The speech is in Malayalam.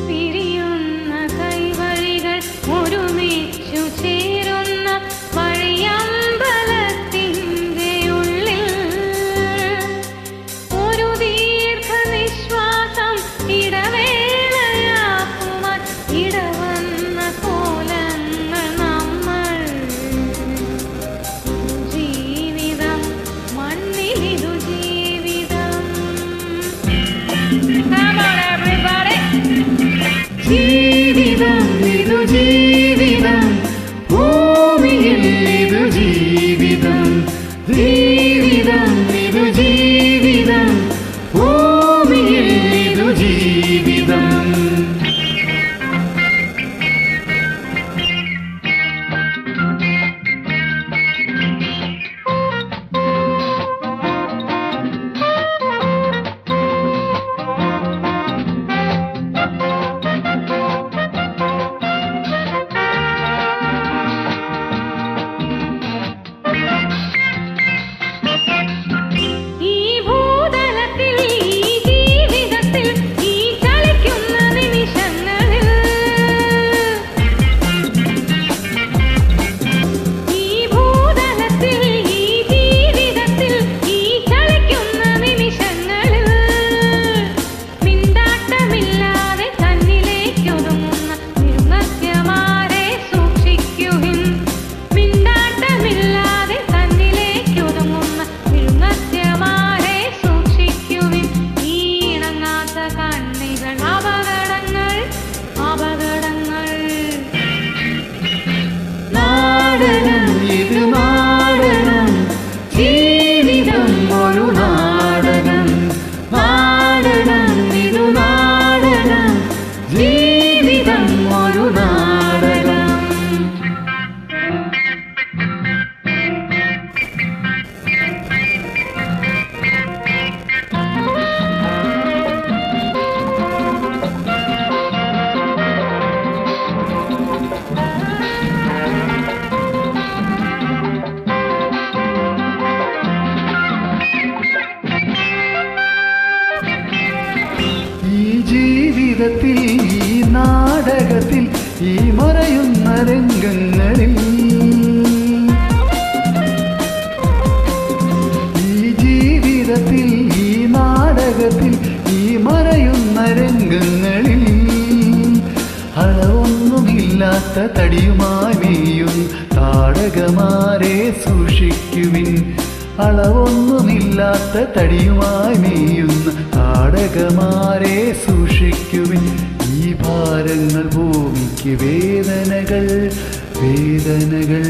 പിരിയുന്ന കൈവഴികൾ ഒരുമിച്ചു ചേരുന്ന വഴിയമ്പലത്തിൻ്റെ ഉള്ളിൽ ഒരു ദീർഘനിശ്വാസം ഇടവേളയാക്കുവാൻ ഇടവന്ന കോലങ്ങൾ നമ്മൾ. ജീവിതം മണ്ണിലിതു ജീവിതം. ജീവിതം ഇതു ജീവിതം, ഭൂമിയിൽ ഇതു ജീവിതം. ജീവിതം ഇതു ജീവിതം, ഭൂമിയിൽ ഇതു ജീവിതം. ഈ ഭൂതലത്തിൽ ഈ ജീവിതത്തിൽ ഈ ചലിക്കുന്ന നിമിഷങ്ങളിൽ ഈ ഭൂതലത്തിൽ ഈ ജീവിതത്തിൽ ഈ ചലിക്കുന്ന നിമിഷങ്ങളിൽ മിണ്ടാട്ടമില്ലാതെ തന്നിലേക്കൊതുങ്ങുന്ന നിർമത്യമാരെ സൂക്ഷിക്കുവിൻ. മിണ്ടാട്ടമില്ലാതെ തന്നിലേക്കൊതുങ്ങുന്ന നിർമത്യമാരെ സൂക്ഷിക്കുവിൻ. ഈ ഇണങ്ങാത്ത കണ്ണികൾ അപകടങ്ങൾ അപകടങ്ങൾ. നാടകം ഇത് നാടകം, ജീവിതം ഒരു നാടകം. നാടകം ഇതു നാടകം, ജീവിതം ഒരു നാടകം. ഈ ജീവിതത്തിൽ ഈ നാടകത്തിൽ ഈ മറയുന്ന രംഗങ്ങളിൽ ഈ ജീവിതത്തിൽ ഈ നാടകത്തിൽ ഈ മറയുന്ന രംഗങ്ങളിൽ അളവൊന്നുമില്ലാത്ത തടിയുമായി മേയും താടകമാരെ സൂക്ഷിക്കുവിൻ. അളവൊന്നുമില്ലാത്ത തടിയുമായി മേയുന്ന താടകമാരെ സൂക്ഷിക്കുവിൻ. ഈ ഭാരങ്ങൾ ഭൂമിക്ക് വേദനകൾ വേദനകൾ.